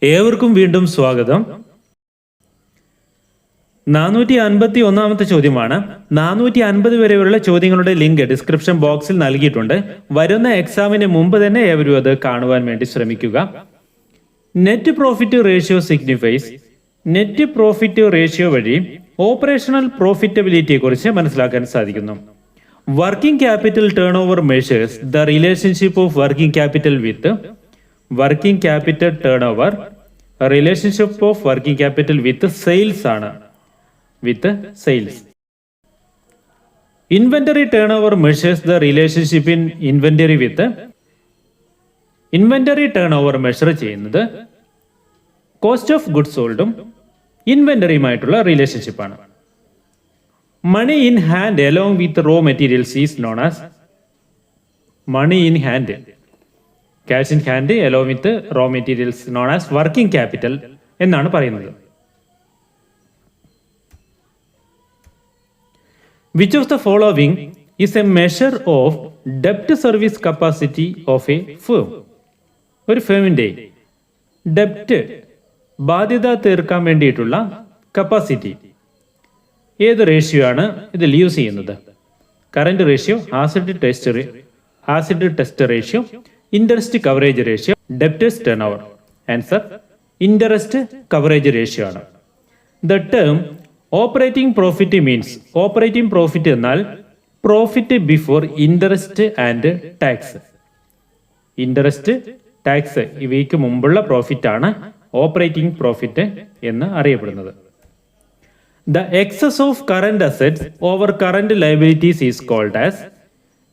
ഏവർക്കും വീണ്ടും സ്വാഗതം. 451 ചോദ്യമാണ്. 450 വരെയുള്ള ചോദ്യങ്ങളുടെ ലിങ്ക് ഡിസ്ക്രിപ്ഷൻ ബോക്സിൽ നൽകിയിട്ടുണ്ട്. വരുന്ന എക്സാമിന് മുമ്പ് തന്നെ ഏവരും അത് കാണുവാൻ വേണ്ടി ശ്രമിക്കുക. Net profit ratio signifies. Net profit ratio വഴി ഓപ്പറേഷണൽ പ്രോഫിറ്റബിലിറ്റിയെ കുറിച്ച് മനസ്സിലാക്കാൻ സാധിക്കുന്നു. Working capital turnover measures the relationship of working capital with working capital turnover. Relationship of working capital with sales ആണ്. With sales. Inventory turnover measures the relationship in inventory with. Inventory turnover measure ചെയ്യുന്നത് cost of goods സോൾഡും ഇൻവെന്ററിയുമായിട്ടുള്ള റിലേഷൻഷിപ്പാണ്. Money in hand along with raw materials is known as money in hand. Cash in hand along with raw materials known as working capital എന്നാണ് പറയുന്നത്. Which of the following is a measure of debt service capacity of a firm? ഒരു ഫേമിന്റെ ഡെപ്റ്റ് ബാധ്യത തീർക്കാൻ വേണ്ടിയിട്ടുള്ള capacity ഏത് ratio ആണ് ഇതിൽ use ചെയ്യുന്നത്? Current ratio, acid test ratio, interest coverage ratio, debtors turnover. Answer interest coverage ratio ആണ്. The term operating profit means, operating profit എന്നാൽ profit before interest and tax. Interest, tax ഇവയ്ക്ക് മുമ്പുള്ള profit ആണ് operating profit എന്ന് അറിയപ്പെടുന്നത്. The excess of current assets over current liabilities is called as.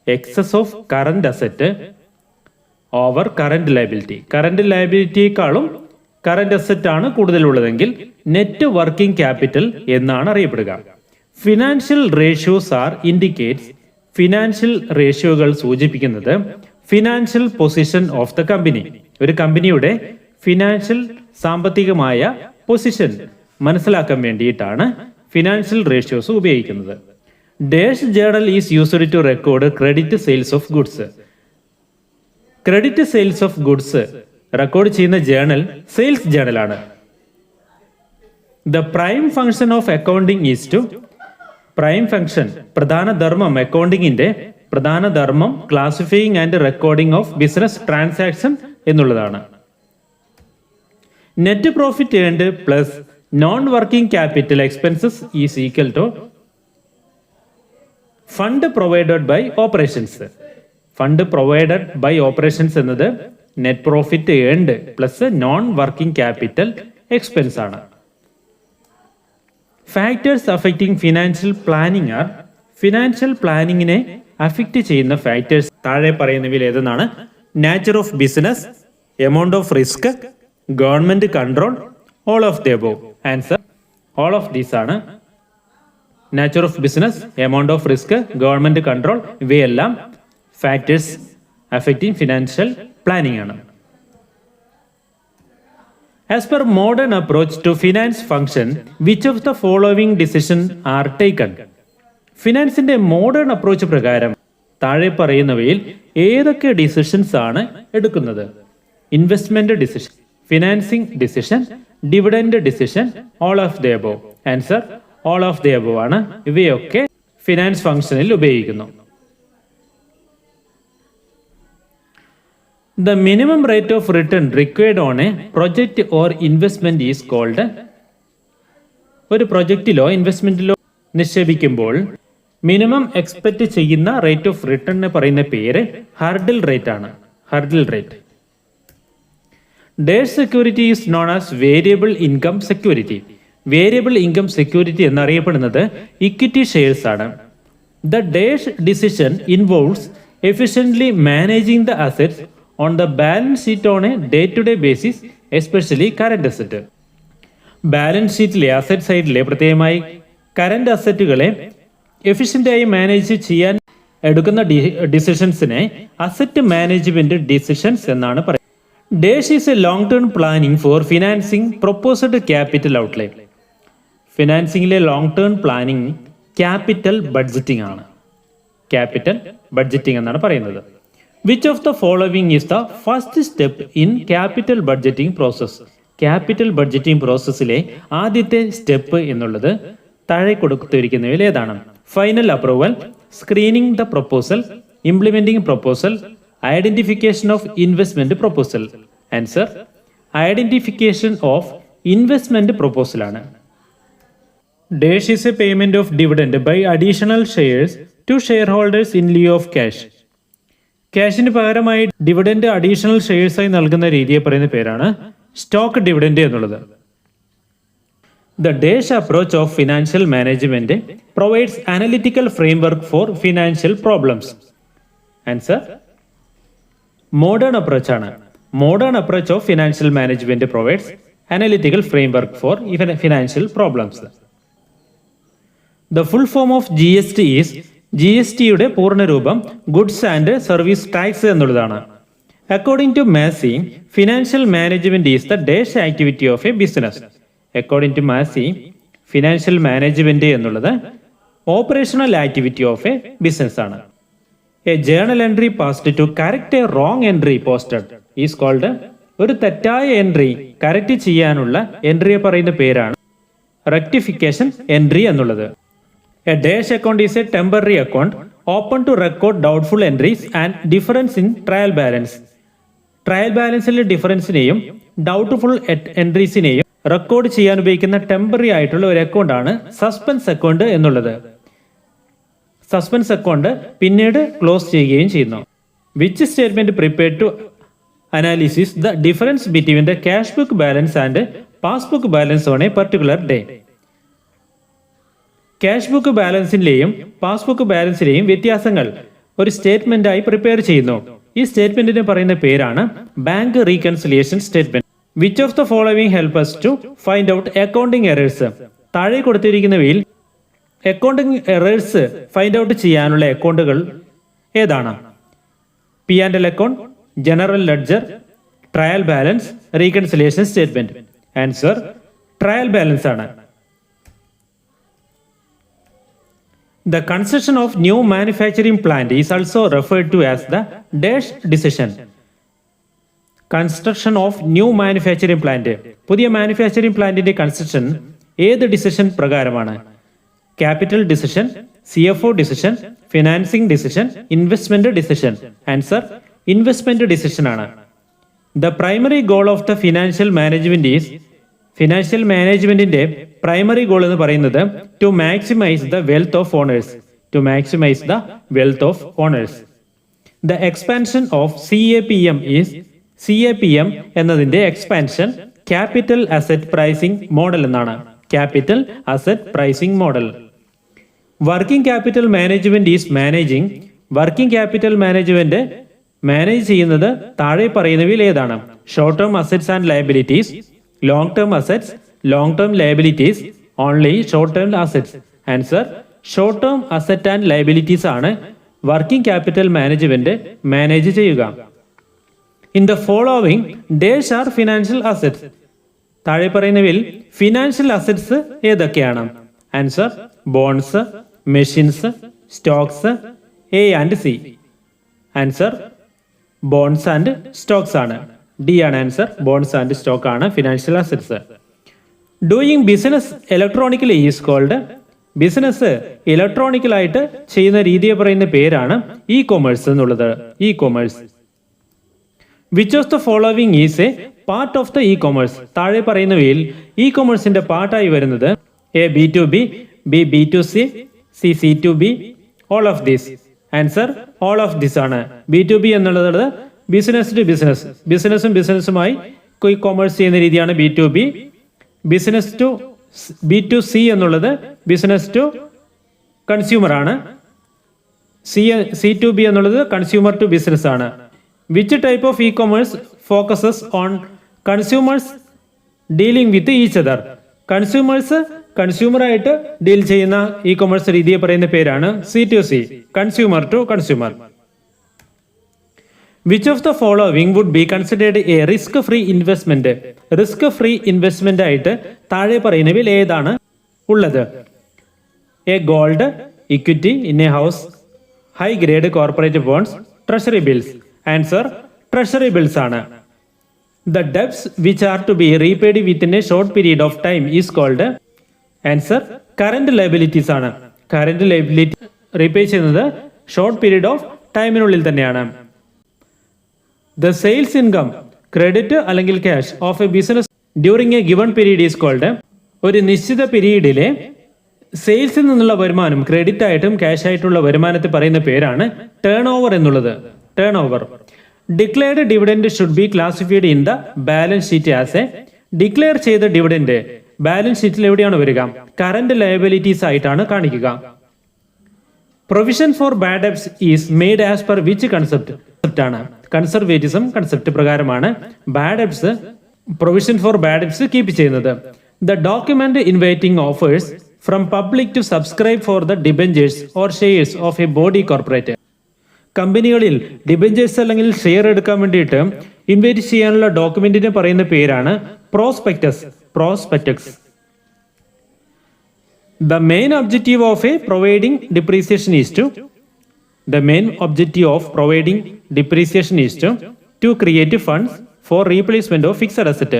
Excess of current asset over current liability. Current ലയബിലിറ്റിയേക്കാളും current asset ആണ് കൂടുതലുള്ളതെങ്കിൽ net working capital എന്നാണ് അറിയപ്പെടുക. Financial ratios are indicates. Financial റേഷ്യോകൾ സൂചിപ്പിക്കുന്നത് financial position of the company. ഒരു കമ്പനിയുടെ financial സാമ്പത്തികമായ പൊസിഷൻ മനസ്സിലാക്കാൻ വേണ്ടിയിട്ടാണ് ഫിനാൻഷ്യൽ റേഷ്യോസ് ഉപയോഗിക്കുന്നത്. Dash journal is used to record credit sales of goods. Credit sales of goods record ചെയ്യുന്ന ജേർണൽ സെയിൽസ് ജേർണൽ ആണ്. The prime function of accounting is to. Prime function, പ്രധാന ധർമ്മം, അക്കൗണ്ടിങ്ങിന്റെ പ്രധാന ധർമ്മം classifying and recording of business transaction എന്നുള്ളതാണ്. Net profit earned plus non working capital expenses is equal to fund provided by operations. Fund provided by operations എന്നത് net profit earned plus non working capital expense ആണ്. Factors affecting financial planning are. Financial പ്ലാനിങ്ങിനെ affect ചെയ്യുന്ന factors താഴെ പറയുന്നവയിൽ ഏതെന്നാണ്? Nature of business, amount of risk, government control, all of the above. Answer all of these ആണ്. Nature of business, amount of risk, government control ഇവയെല്ലാം factors affecting financial planning ആണ്. As per modern approach to finance function which of the following decision are taken. ഫിനാൻസിന്റെ modern approach പ്രകാരം താഴെ പറയുന്നവയിൽ ഏതൊക്കെ decisions ആണ് എടുക്കുന്നത്? Investment decision, financing decision, dividend decision, all of the above. Answer all of the above ആണ്. ഇവയൊക്കെ finance ഫംഗ്ഷനിൽ ഉപയോഗിക്കുന്നു. The minimum rate of return required on a project or investment is called. ഒരു പ്രൊജക്റ്റിലോ ഇൻവെസ്റ്റ്മെന്റിലോ നിക്ഷേപിക്കുമ്പോൾ മിനിമം എക്സ്പെക്ട് ചെയ്യുന്ന rate of റിട്ടേണിനെ പറയുന്ന പേര് hurdle rate ആണ്. Hurdle rate. Dash security is known as variable income security. Variable income security എന്നറിയപ്പെടുന്നത് equity shares ആണ്. The dash decision involves efficiently managing the assets on the balance sheet on a day-to-day basis, especially current asset. Balance ഷീറ്റിലെ asset സൈഡിലെ പ്രത്യേകമായി current അസറ്റുകളെ എഫിഷ്യൻ്റായി manage ചെയ്യാൻ എടുക്കുന്ന ഡിസിഷൻസിനെ asset management decisions എന്നാണ് പറയുന്നത്. Dash is a long term planning for financing proposed capital outlay. ഫിനാൻസിംഗിലെ long term planning capital budgeting ആണ്. Capital budgeting എന്നാണ് പറയുന്നത്. Which of the following is the first step in capital budgeting process? Capital budgeting പ്രോസസ്സിലെ ആദ്യത്തെ step എന്നുള്ളത് താഴെ കൊടുത്തിരിക്കുന്നവയിൽ ഏതാണ്? Final approval, screening the proposal, implementing proposal, identification of investment proposal. Answer identification of investment proposal ആണ്. Dash is a payment of dividend by additional shares to shareholders in lieu of cash. ക്യാഷിന് പകരമായി dividend additional ഷെയർസായി നൽകുന്ന രീതിയെ പറയുന്ന പേരാണ് stock dividend എന്നുള്ളത്. The Dash approach of financial management provides analytical framework for financial problems. Answer modern approach ആണ്. Modern approach of financial management provides analytical framework for financial problems. The full form of GST is GSTയുടെ പൂർണ്ണരൂപം goods and service tax എന്നുള്ളതാണ്. According to Massie, financial management is the dash activity of a business. According to Massie, financial management എന്നുള്ളത് operational activity of a business ആണ്. A journal entry passed to correct a wrong entry posted is called. ഒരു തെറ്റായ entry correct ചെയ്യാനുള്ള എൻട്രിയെ പറയുന്ന പേരാണ് rectification entry എന്നുള്ളത്. A dash account is a temporary account open to record doubtful entries and difference in trial balance. Trial ബാലൻസിലെ ഡിഫറൻസിനെയും doubtful എൻട്രീസിനെയും റെക്കോർഡ് ചെയ്യാൻ ഉപയോഗിക്കുന്ന ടെമ്പററി ആയിട്ടുള്ള ഒരു അക്കൗണ്ട് ആണ് സസ്പെൻസ് അക്കൗണ്ട് എന്നുള്ളത്. സസ്പെൻസ് അക്കൗണ്ട് പിന്നീട് ക്ലോസ് ചെയ്യുകയും ചെയ്യുന്നു. Which statement prepared to analysis the difference between the cash book balance and passbook balance on a particular day. Cash book ബാലൻസിലെയും പാസ്ബുക്ക് ബാലൻസിലെയും വ്യത്യാസങ്ങൾ ഒരു സ്റ്റേറ്റ്മെന്റായി പ്രിപ്പയർ ചെയ്യുന്നു. ഈ സ്റ്റേറ്റ്മെന്റിന് പറയുന്ന പേരാണ് bank reconciliation statement. Which of the following help us to find out accounting errors. താഴെ കൊടുത്തിരിക്കുന്നവയിൽ അക്കൗണ്ടിംഗ് എറേഴ്സ് ഫൈൻഡ് ഔട്ട് ചെയ്യാനുള്ള അക്കൗണ്ടുകൾ ഏതാണ്? P&L account, general ledger, trial balance, reconciliation statement. Answer trial balance ആണ്. The construction of new manufacturing plant is also referred to as the dash decision. Construction of new manufacturing plant. പുതിയ manufacturing പ്ലാന്റിന്റെ construction ഏത് decision പ്രകാരമാണ്? Capital decision, CFO decision, financing decision, investment decision. Answer investment decision ആണ്. The primary goal of the financial management is ഫിനാൻഷ്യൽ മാനേജ്മെന്റിന്റെ primary goal എന്ന് പറയുന്നത് to maximise the wealth of owners. To maximise the wealth of owners. The expansion of CAPM is, CAPM എന്നതിന്റെ expansion capital asset pricing model എന്നാണ്. Capital asset pricing model. Working capital management is managing. Working capital management manage ചെയ്യുന്നത് താഴെ പറയുന്നവയിൽ ഏതാണ്? Short term assets and liabilities, long term assets, long term liabilities, only short term assets. Answer short term asset and liabilities ആണ് working capital management manage ചെയ്യുക. In the following dash are financial assets. താഴെ പറയുന്നവയിൽ financial assets ഏതൊക്കെയാണ്? Answer bonds, machines, stocks, A and C. Answer bonds and stocks ആണ്. D ആണ് answer. Bonds and stock ആണ് financial assets. Doing business electronically is called. Business ഇലക്ട്രോണിക്കലായിട്ട് ചെയ്യുന്ന രീതിയെ പറയുന്ന പേരാണ് ഇ കൊമേഴ്സ് എന്നുള്ളത്. E commerce. Which of the following is a part of the e commerce. താഴെ പറയുന്നവയിൽ ഇ കൊമേഴ്സിന്റെ പാർട്ടായി വരുന്നത് A B2B, B B2C, C C2B, all of this. Answer all of this ആണ്. B2B എന്നുള്ളത് ബിസിനസ് ടു ബിസിനസ്, ബിസിനസ്സും ബിസിനസ്സുമായി commerce ചെയ്യുന്ന രീതിയാണ് B2B. Business to B2C എന്നുള്ളത് business to consumer ആണ്. C2B എന്നുള്ളത് കൺസ്യൂമർ ടു ബിസിനസ് ആണ്. Which type of e commerce focuses on consumers dealing with each other. Consumers കൺസ്യൂമറായിട്ട് ഡീൽ ചെയ്യുന്ന ഇ കൊമേഴ്സ് രീതിയെ പറയുന്ന പേരാണ് C2C, consumer to consumer. Which of the following would be considered a risk free investment. Risk free investment ആയിട്ട് താഴെ പറയുന്നവയിൽ ഏതാണ് ഉള്ളത്? A gold, equity in a house, high grade corporate bonds, treasury bills. Answer treasury bills ആണ്. The debts which are to be repaid within a short period of time is called answer current liabilities ആണ്. Current liability repay ചെയ്യുന്നത് short period of ടൈമിനുള്ളിൽ തന്നെയാണ്. The sales income credit അല്ലെങ്കിൽ cash of a business during a given period is called. ഒരു നിശ്ചിത പീരീഡിലെ സെയിൽസിൽ നിന്നുള്ള വരുമാനം credit ആയിട്ടും ക്യാഷ് ആയിട്ടുള്ള വരുമാനത്തെ പറയുന്ന പേരാണ് ടേൺ ഓവർ എന്നുള്ളത്. Turnover. Declared dividend should be classified in the balance sheet as a. Declare ചെയ്ത ഡിവിഡൻഡ് ബാലൻസ് ഷീറ്റിൽ എവിടെയാണ് വരിക? കറന്റ് ലയബിലിറ്റീസ് ആയിട്ടാണ് കാണിക്കുക. Provision for bad debts is made as per which concept ആണ്? കൺസർവേറ്റിസം കൺസെപ്റ്റ് പ്രകാരമാണ് bad debts, provision for bad debts keep ചെയ്യുന്നത്. The document inviting offers from public to subscribe for the debentures or shares of a body corporate. കമ്പനികളിൽ debentures അല്ലെങ്കിൽ share എടുക്കാൻ വേണ്ടിയിട്ട് invite ചെയ്യാനുള്ള ഡോക്യുമെന്റിനെ പറയുന്ന പേരാണ് prospectus. Prospectus. The main objective of a providing depreciation is to. The main objective of providing depreciation is to create funds for replacement of fixed asset.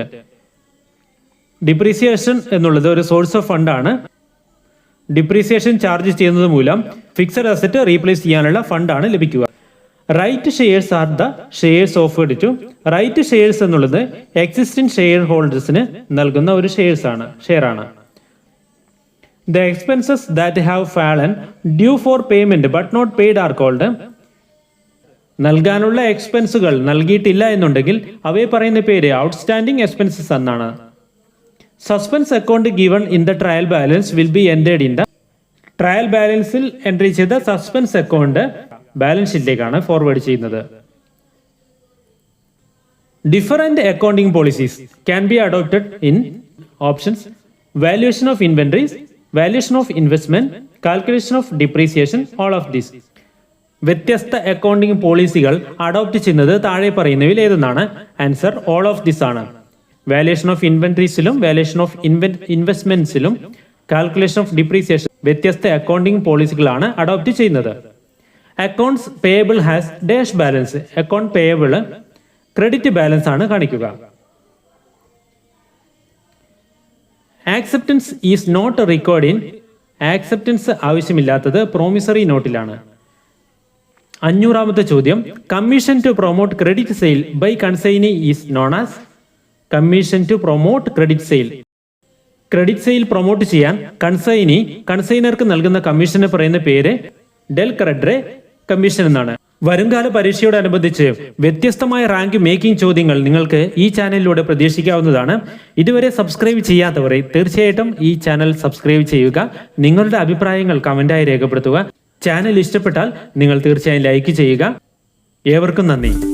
Depreciation എന്നുള്ളത് ഒരു source of ഫണ്ടാണ്. Depreciation charge ചെയ്യുന്നത് മൂലം fixed asset replace ചെയ്യാനുള്ള ഫണ്ടാണ് ലഭിക്കുക. Right shares are the shares offered to. Right shares എന്നുള്ളത് existing share ഹോൾഡേഴ്സിന് നൽകുന്ന ഒരു ഷെയർ ആണ്. The expenses that have fallen due for payment but not paid are called. നൽകാനുള്ള എക്സ്പെൻസുകൾ നൽകിയിട്ടില്ല എന്നുണ്ടെങ്കിൽ അവയെ പറയുന്ന പേര് ഔട്ട്സ്റ്റാൻഡിംഗ് എക്സ്പെൻസസ് എന്നാണ്. Suspense account given in the trial balance will be entered in the. Trial ബാലൻസിൽ എൻട്രി ചെയ്ത സസ്പെൻസ് അക്കൗണ്ട് ബാലൻസ് ഷീറ്റിലേക്കാണ് ഫോർവേഡ് ചെയ്യുന്നത്. Different accounting policies can be adopted in options valuation of inventories, valuation of investment, calculation of depreciation, all of this. വ്യത്യസ്ത accounting പോളിസികൾ adopt ചെയ്യുന്നത് താഴെ പറയുന്നവയിൽ ഏതെന്നാണ്? ആൻസർ ഓൾ ഓഫ് ദിസ് ആണ്. വാല്യുവേഷൻ ഓഫ് ഇൻവെന്ററീസിലും വാല്യുവേഷൻ ഓഫ് ഇൻവെസ്റ്റ്മെന്റ്സിലും കാൽക്കുലേഷൻ ഓഫ് ഡിപ്രീസിയേഷൻ വ്യത്യസ്ത അക്കൗണ്ടിംഗ് പോളിസികളാണ് അഡോപ്റ്റ് ചെയ്യുന്നത്. Accounts payable has dash balance. Account payable credit balance ആണ് കാണിക്കുക. Acceptance is not record in. Acceptance ആവശ്യമില്ലാത്തത് പ്രോമിസറി നോട്ടിലാണ്. 500ാമത്തെ ചോദ്യം. Commission to promote credit sale by consignee is known as. Commission to promote credit sale. Credit sale promote ചെയ്യാൻ കൺസൈനർക്ക് നൽകുന്ന കമ്മീഷനെ പറയുന്ന പേര് ഡെൽ ക്രെഡ്രെ കമ്മീഷൻ എന്നാണ്. വരുംകാല പരീക്ഷയോടനുബന്ധിച്ച് വ്യത്യസ്തമായ റാങ്ക് മേക്കിംഗ് ചോദ്യങ്ങൾ നിങ്ങൾക്ക് ഈ ചാനലിലൂടെ പ്രതീക്ഷിക്കാവുന്നതാണ്. ഇതുവരെ സബ്സ്ക്രൈബ് ചെയ്യാത്തവരെ തീർച്ചയായിട്ടും ഈ ചാനൽ സബ്സ്ക്രൈബ് ചെയ്യുക. നിങ്ങളുടെ അഭിപ്രായങ്ങൾ കമന്റായി രേഖപ്പെടുത്തുക. ചാനൽ ഇഷ്ടപ്പെട്ടാൽ നിങ്ങൾ തീർച്ചയായും ലൈക്ക് ചെയ്യുക. ഏവർക്കും നന്ദി.